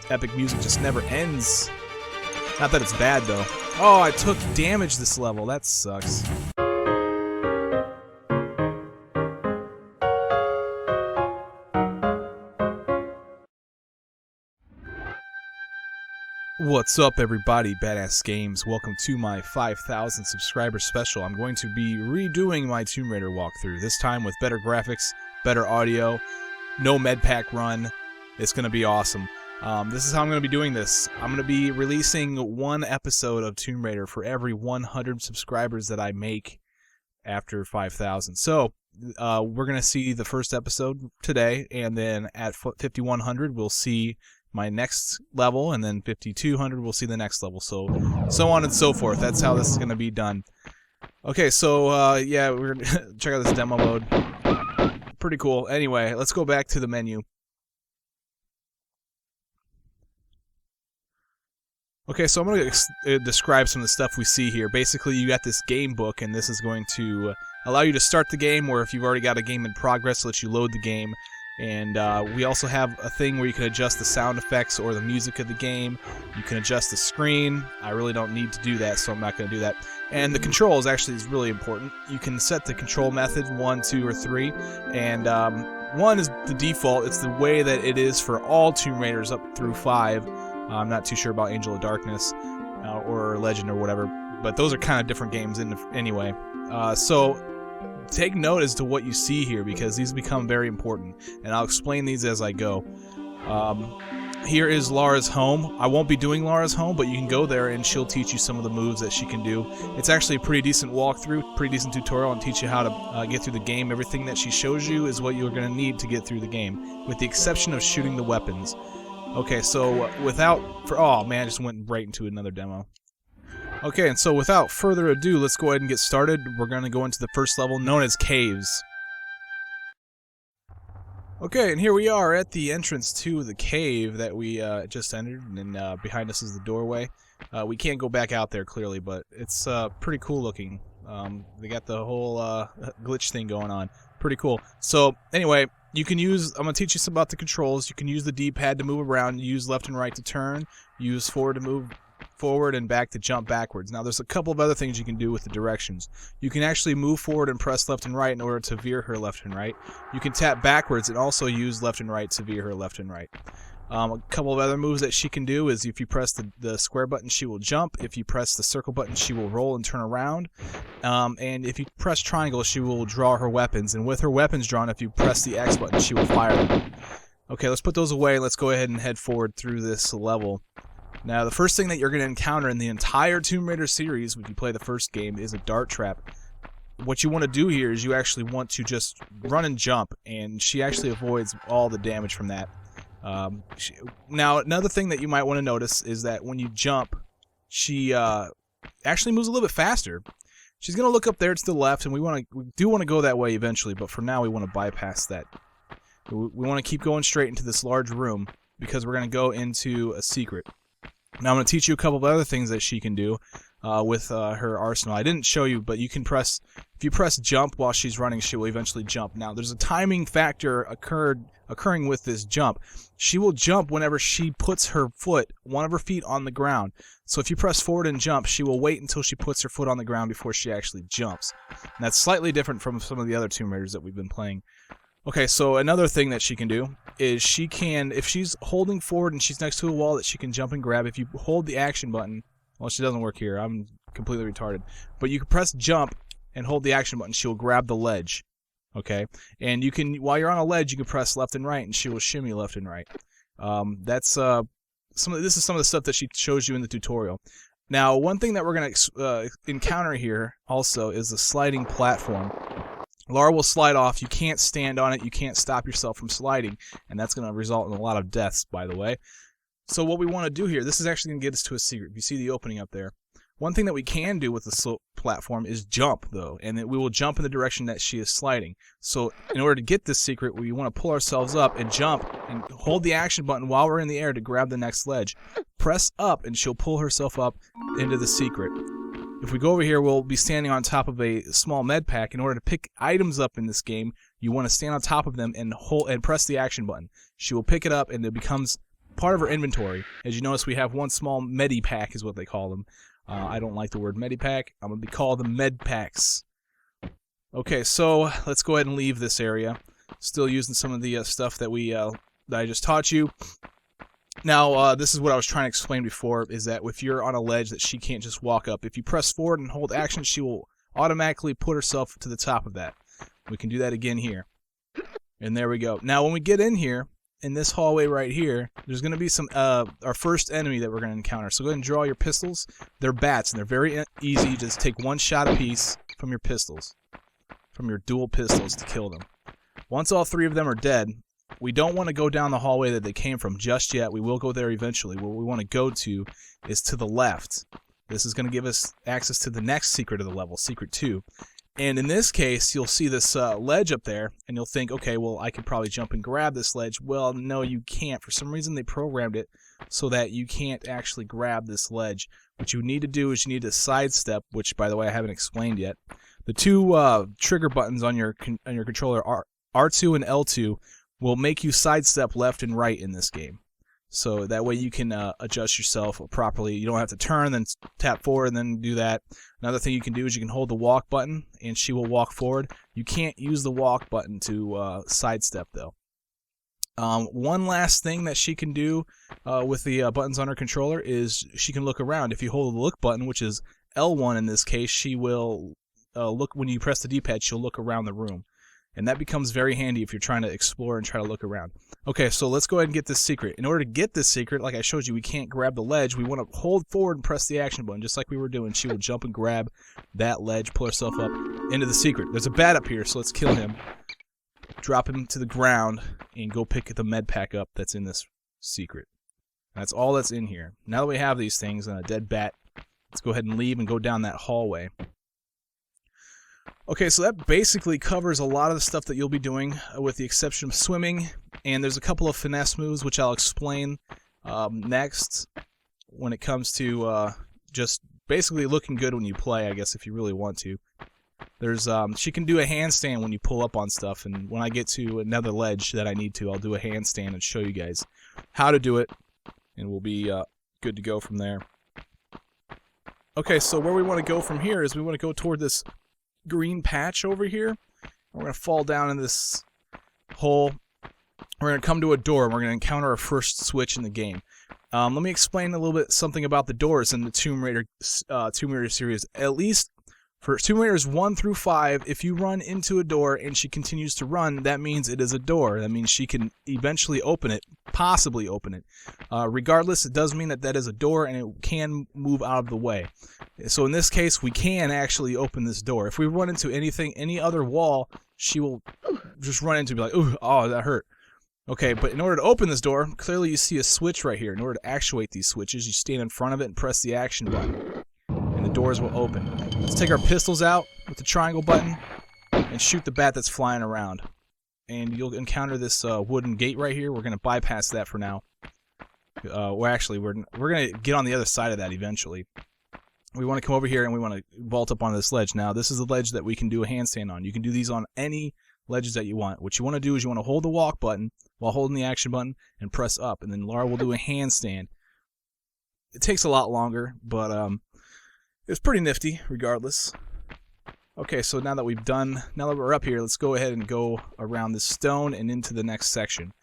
epic music just never ends. Not that it's bad, though. Oh, I took damage this level. That sucks. What's up, everybody? badassgamez. Welcome to my 5,000 subscriber special. I'm going to be redoing my Tomb Raider walkthrough, this time with better graphics, better audio, no med pack run. It's going to be awesome. This is how I'm going to be doing this. I'm going to be releasing one episode of Tomb Raider for every 100 subscribers that I make after 5,000. So, we're going to see the first episode today, and then at 5,100 we'll see my next level, and then 5,200 we'll see the next level, so on and so forth. That's how this is going to be done. Okay, so yeah, we're going to check out this demo mode. Pretty cool. Anyway, let's go back to the menu. Okay, so I'm going to describe some of the stuff we see here. Basically, you got this game book, and this is going to allow you to start the game, or if you've already got a game in progress, let you load the game. And we also have a thing where you can adjust the sound effects or the music of the game. You can adjust the screen. I really don't need to do that, so I'm not going to do that. And the controls actually is really important. You can set the control method 1, 2, or 3. And 1 is the default. It's the way that it is for all Tomb Raiders up through 5. I'm not too sure about Angel of Darkness or Legend or whatever, but those are kind of different games anyway. So take note as to what you see here, because these become very important, and I'll explain these as I go. Here is Lara's home. I won't be doing Lara's home, but you can go there and she'll teach you some of the moves that she can do. It's actually a pretty decent walkthrough, pretty decent tutorial, and teach you how to get through the game. Everything that she shows you is what you're going to need to get through the game, with the exception of shooting the weapons. Okay, so oh man, I just went right into another demo. Okay, and so without further ado, let's go ahead and get started. We're going to go into the first level, known as Caves. Okay, and here we are at the entrance to the cave that we just entered, and behind us is the doorway. We can't go back out there, clearly, but it's pretty cool looking. They got the whole glitch thing going on. Pretty cool. So, anyway, you can use, I'm going to teach you some about the controls. You can use the D-pad to move around, use left and right to turn, use forward to move forward, and back to jump backwards. Now, there's a couple of other things you can do with the directions. You can actually move forward and press left and right in order to veer her left and right. You can tap backwards and also use left and right to veer her left and right. A couple of other moves that she can do is if you press the square button, she will jump. If you press the circle button, she will roll and turn around. And if you press triangle, she will draw her weapons. And with her weapons drawn, if you press the X button, she will fire them. Okay, let's put those away. Let's go ahead and head forward through this level. Now, the first thing that you're going to encounter in the entire Tomb Raider series, if you play the first game, is a dart trap. What you want to do here is you actually want to just run and jump, and she actually avoids all the damage from that. Now, another thing that you might want to notice is that when you jump, she actually moves a little bit faster. She's going to look up there to the left, and we do want to go that way eventually, but for now we want to bypass that. We want to keep going straight into this large room, because we're going to go into a secret. Now, I'm going to teach you a couple of other things that she can do with her arsenal. I didn't show you, but you can press, if you press jump while she's running, she will eventually jump. Now, there's a timing factor occurring with this jump. She will jump whenever she puts her foot, one of her feet, on the ground. So if you press forward and jump, she will wait until she puts her foot on the ground before she actually jumps. And that's slightly different from some of the other Tomb Raiders that we've been playing. Okay, so another thing that she can do is she can, if she's holding forward and she's next to a wall that she can jump and grab, if you hold the action button, well, she doesn't work here, I'm completely retarded, but you can press jump and hold the action button, she'll grab the ledge, okay? And you can, while you're on a ledge, you can press left and right, and she will shimmy left and right. This is some of the stuff that she shows you in the tutorial. Now, one thing that we're going to encounter here also is the sliding platform. Lara will slide off. You can't stand on it. You can't stop yourself from sliding, and that's going to result in a lot of deaths, by the way. So what we want to do here, this is actually going to get us to a secret. You see the opening up there. One thing that we can do with the slope platform is jump, though, and we will jump in the direction that she is sliding. So in order to get this secret, we want to pull ourselves up and jump and hold the action button while we're in the air to grab the next ledge. Press up, and she'll pull herself up into the secret. If we go over here, we'll be standing on top of a small med pack. In order to pick items up in this game, you want to stand on top of them and hold and press the action button. She will pick it up, and it becomes part of our inventory. As you notice, we have one small medi-pack is what they call them. I don't like the word medi-pack. I'm going to call them med-packs. Okay, so let's go ahead and leave this area. Still using some of the stuff that I just taught you. Now, this is what I was trying to explain before, is that if you're on a ledge that she can't just walk up, if you press forward and hold action, she will automatically put herself to the top of that. We can do that again here. And there we go. Now, when we get in here, in this hallway right here, there's going to be our first enemy that we're going to encounter. So go ahead and draw your pistols. They're bats, and they're very easy. You just take one shot apiece from your pistols, from your dual pistols to kill them. Once all three of them are dead, we don't want to go down the hallway that they came from just yet. We will go there eventually. What we want to go to is to the left. This is going to give us access to the next secret of the level, Secret 2. And in this case, you'll see this ledge up there, and you'll think, okay, well, I could probably jump and grab this ledge. Well, no, you can't. For some reason, they programmed it so that you can't actually grab this ledge. What you need to do is you need to sidestep, which, by the way, I haven't explained yet. The two trigger buttons on your controller are R2 and L2 will make you sidestep left and right in this game. So that way you can adjust yourself properly. You don't have to turn, then tap forward, and then do that. Another thing you can do is you can hold the walk button, and she will walk forward. You can't use the walk button to sidestep, though. One last thing that she can do with the buttons on her controller is she can look around. If you hold the look button, which is L1 in this case, she will look. When you press the D-pad, she'll look around the room. And that becomes very handy if you're trying to explore and try to look around. Okay, so let's go ahead and get this secret. In order to get this secret, like I showed you, we can't grab the ledge. We want to hold forward and press the action button, just like we were doing. She will jump and grab that ledge, pull herself up into the secret. There's a bat up here, so let's kill him. Drop him to the ground, and go pick the med pack up that's in this secret. That's all that's in here. Now that we have these things and a dead bat, let's go ahead and leave and go down that hallway. Okay, so that basically covers a lot of the stuff that you'll be doing, with the exception of swimming, and there's a couple of finesse moves which I'll explain next when it comes to just basically looking good when you play, I guess, if you really want to. There's she can do a handstand when you pull up on stuff, and when I get to another ledge that I need to, I'll do a handstand and show you guys how to do it, and we'll be good to go from there. Okay, so where we want to go from here is we want to go toward this green patch over here. We're going to fall down in this hole. We're going to come to a door, and we're going to encounter our first switch in the game. Let me explain a little bit something about the doors in the Tomb Raider series. At least for Tomb Raiders 1 through 5, if you run into a door and she continues to run, that means it is a door. That means she can eventually open it, possibly open it. Regardless, it does mean that that is a door, and it can move out of the way. So in this case, we can actually open this door. If we run into any other wall, she will just run into it and be like, "Ooh, oh, that hurt." Okay, but in order to open this door, clearly you see a switch right here. In order to actuate these switches, you stand in front of it and press the action button, and the doors will open. Let's take our pistols out with the triangle button and shoot the bat that's flying around. And you'll encounter this wooden gate right here. We're going to bypass that for now. We're going to get on the other side of that eventually. We want to come over here and we want to vault up on this ledge. Now, this is the ledge that we can do a handstand on. You can do these on any ledges that you want. What you want to do is you want to hold the walk button while holding the action button and press up. And then Lara will do a handstand. It takes a lot longer, but it's pretty nifty regardless. Okay, so now that we're up here, let's go ahead and go around this stone and into the next section.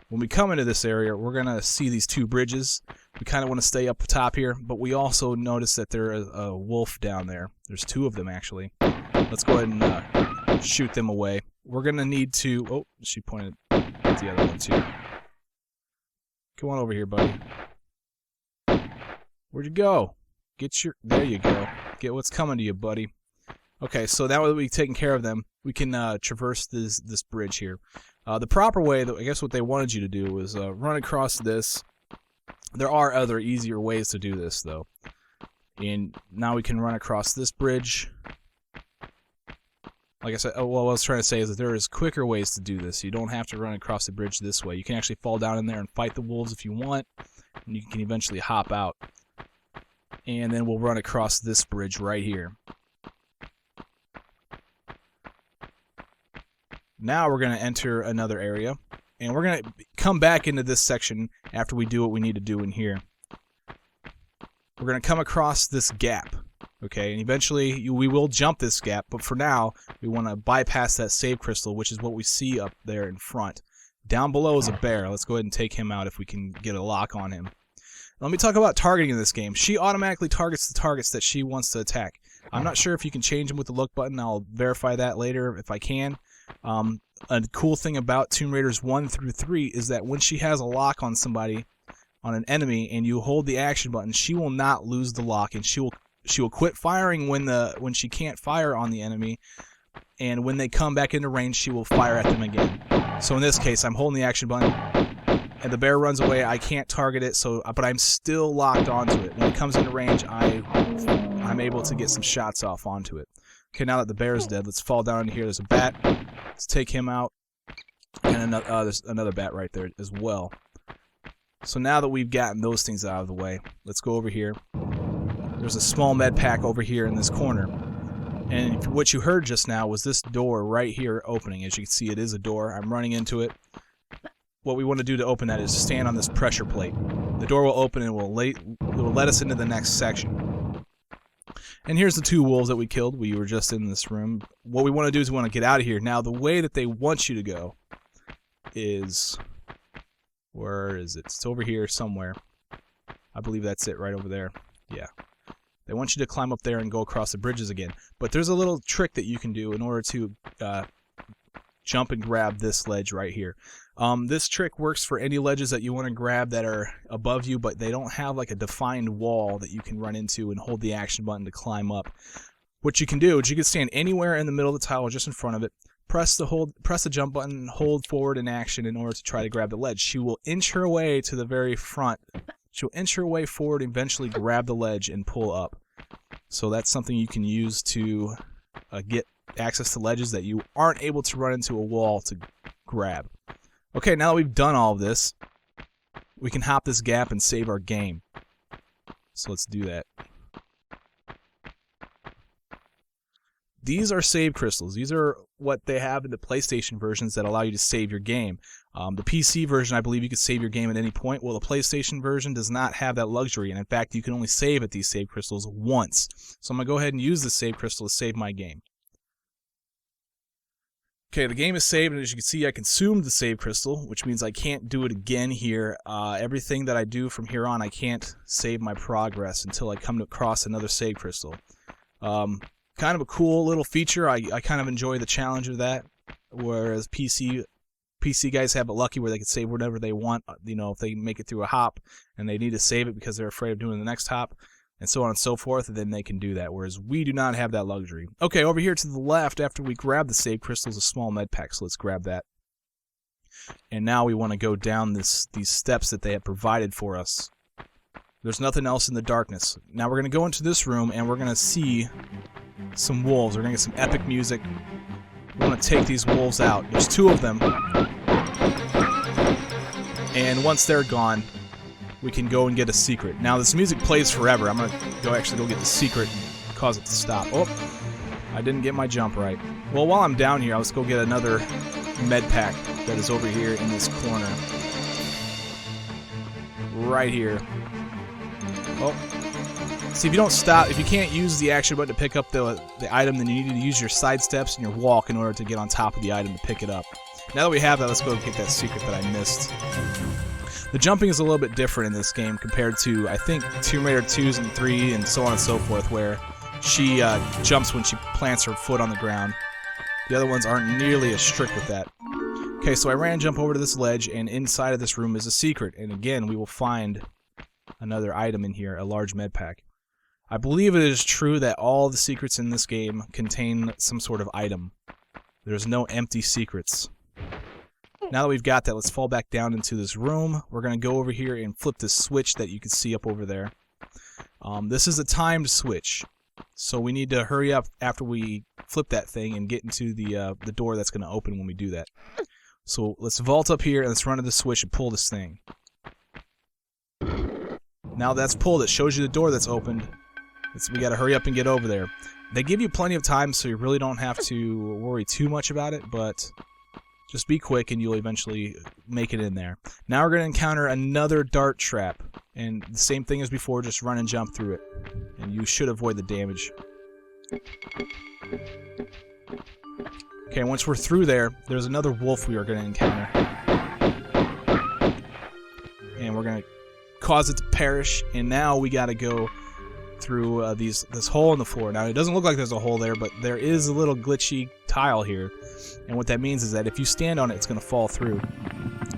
When we come into this area, we're going to see these two bridges. We kind of want to stay up top here, but we also notice that there is a wolf down there. There's two of them, actually. Let's go ahead and shoot them away. We're going to need to... Oh, she pointed at the other one, too. Come on over here, buddy. Where'd you go? There you go. Get what's coming to you, buddy. Okay, so now that we've taken care of them, we can traverse this bridge here. The proper way, I guess what they wanted you to do was run across this. There are other easier ways to do this, though. And now we can run across this bridge. Like I said, what I was trying to say is that there is quicker ways to do this. You don't have to run across the bridge this way. You can actually fall down in there and fight the wolves if you want, and you can eventually hop out. And then we'll run across this bridge right here. Now we're going to enter another area, And we're going to come back into this section after we do what we need to do in here. We're going to come across this gap, okay? And eventually we will jump this gap, but for now we want to bypass that save crystal, which is what we see up there in front. Down below is a bear. Let's go ahead and take him out if we can get a lock on him. Let me talk about targeting in this game. She automatically targets the targets that she wants to attack. I'm not sure if you can change them with the look button. I'll verify that later if I can. A cool thing about Tomb Raiders 1 through 3 is that when she has a lock on somebody, on an enemy, and you hold the action button, she will not lose the lock, and she will quit firing when she can't fire on the enemy, and when they come back into range, she will fire at them again. So in this case, I'm holding the action button, and the bear runs away. I can't target it, but I'm still locked onto it. When it comes into range, I'm able to get some shots off onto it. Okay, now that the bear is dead, let's fall down into here. There's a bat. Let's take him out, and there's another bat right there as well. So now that we've gotten those things out of the way, let's go over here. There's a small med pack over here in this corner. And what you heard just now was this door right here opening. As you can see, it is a door. I'm running into it. What we want to do to open that is stand on this pressure plate. The door will open and it will let us into the next section. And here's the 2 wolves that we killed. We were just in this room. What we want to do is we want to get out of here. Now, the way that they want you to go is... Where is it? It's over here somewhere. I believe that's it right over there. Yeah. They want you to climb up there and go across the bridges again. But there's a little trick that you can do in order to jump and grab this ledge right here. This trick works for any ledges that you want to grab that are above you, but they don't have like a defined wall that you can run into and hold the action button to climb up. What you can do is you can stand anywhere in the middle of the tile, just in front of it. Press the jump button and hold forward in action in order to try to grab the ledge. She will inch her way to the very front. She'll inch her way forward and eventually grab the ledge and pull up. So that's something you can use to get access to ledges that you aren't able to run into a wall to grab. Okay, now that we've done all of this, we can hop this gap and save our game. So let's do that. These are save crystals. These are what they have in the PlayStation versions that allow you to save your game. The PC version, I believe you can save your game at any point. Well, the PlayStation version does not have that luxury, and in fact, you can only save at these save crystals once. So I'm going to go ahead and use the save crystal to save my game. Okay, the game is saved, and as you can see, I consumed the save crystal, which means I can't do it again here. Everything that I do from here on, I can't save my progress until I come across another save crystal. Kind of a cool little feature. I kind of enjoy the challenge of that, whereas PC guys have it lucky where they can save whatever they want. You know, if they make it through a hop and they need to save it because they're afraid of doing the next hop, and so on and so forth, then they can do that, whereas we do not have that luxury. Okay, over here to the left, after we grab the save crystal, is a small med pack, so let's grab that. And now we want to go down these steps that they have provided for us. There's nothing else in the darkness. Now we're going to go into this room, and we're going to see some wolves. We're going to get some epic music. We want to take these wolves out. There's 2 of them. And once they're gone, we can go and get a secret. Now this music plays forever. I'm going to actually go get the secret and cause it to stop. Oh, I didn't get my jump right. Well, while I'm down here, let's go get another med pack that is over here in this corner. Right here. Oh. See, if you don't stop, if you can't use the action button to pick up the item, then you need to use your sidesteps and your walk in order to get on top of the item to pick it up. Now that we have that, let's go get that secret that I missed. The jumping is a little bit different in this game compared to, I think, Tomb Raider 2 and 3 and so on and so forth, where she jumps when she plants her foot on the ground. The other ones aren't nearly as strict with that. Okay, so I jump over to this ledge, and inside of this room is a secret. And again, we will find another item in here, a large med pack. I believe it is true that all the secrets in this game contain some sort of item. There's no empty secrets. Now that we've got that, let's fall back down into this room. We're going to go over here and flip this switch that you can see up over there. This is a timed switch, so we need to hurry up after we flip that thing and get into the door that's going to open when we do that. So let's vault up here and let's run to the switch and pull this thing. Now that's pulled, it shows you the door that's opened. We got to hurry up and get over there. They give you plenty of time, so you really don't have to worry too much about it, but Just be quick and you'll eventually make it in there. Now we're going to encounter another dart trap. And the same thing as before, just run and jump through it. And you should avoid the damage. Okay, once we're through there, there's another wolf we are going to encounter. And we're going to cause it to perish. And now we got to go through this hole in the floor. Now, it doesn't look like there's a hole there, but there is a little glitchy tile here. And what that means is that if you stand on it, it's going to fall through.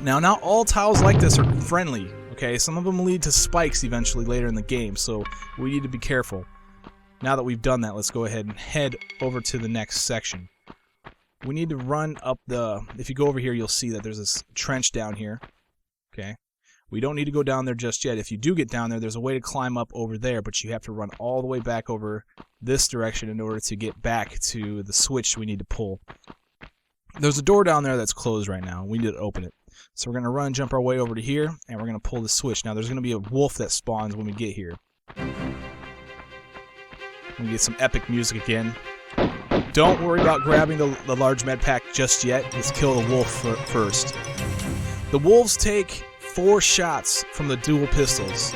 Now, not all tiles like this are friendly, okay? Some of them lead to spikes eventually later in the game, so we need to be careful. Now that we've done that, let's go ahead and head over to the next section. We need to run up the... If you go over here, you'll see that there's this trench down here, okay? We don't need to go down there just yet. If you do get down there, there's a way to climb up over there, but you have to run all the way back over this direction in order to get back to the switch we need to pull. There's a door down there that's closed right now. We need to open it. So we're going to run and jump our way over to here, and we're going to pull the switch. Now, there's going to be a wolf that spawns when we get here. We get some epic music again. Don't worry about grabbing the large med pack just yet. Let's kill the wolf first. The wolves take 4 shots from the dual pistols,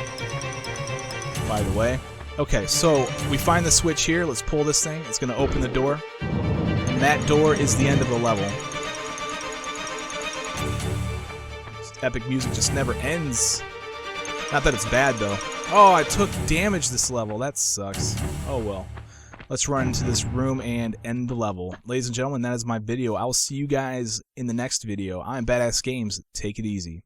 by the way. Okay, so we find the switch here. Let's pull this thing. It's going to open the door. And that door is the end of the level. This epic music just never ends. Not that it's bad, though. Oh, I took damage this level. That sucks. Oh, well. Let's run into this room and end the level. Ladies and gentlemen, that is my video. I will see you guys in the next video. I'm badassgamez. Take it easy.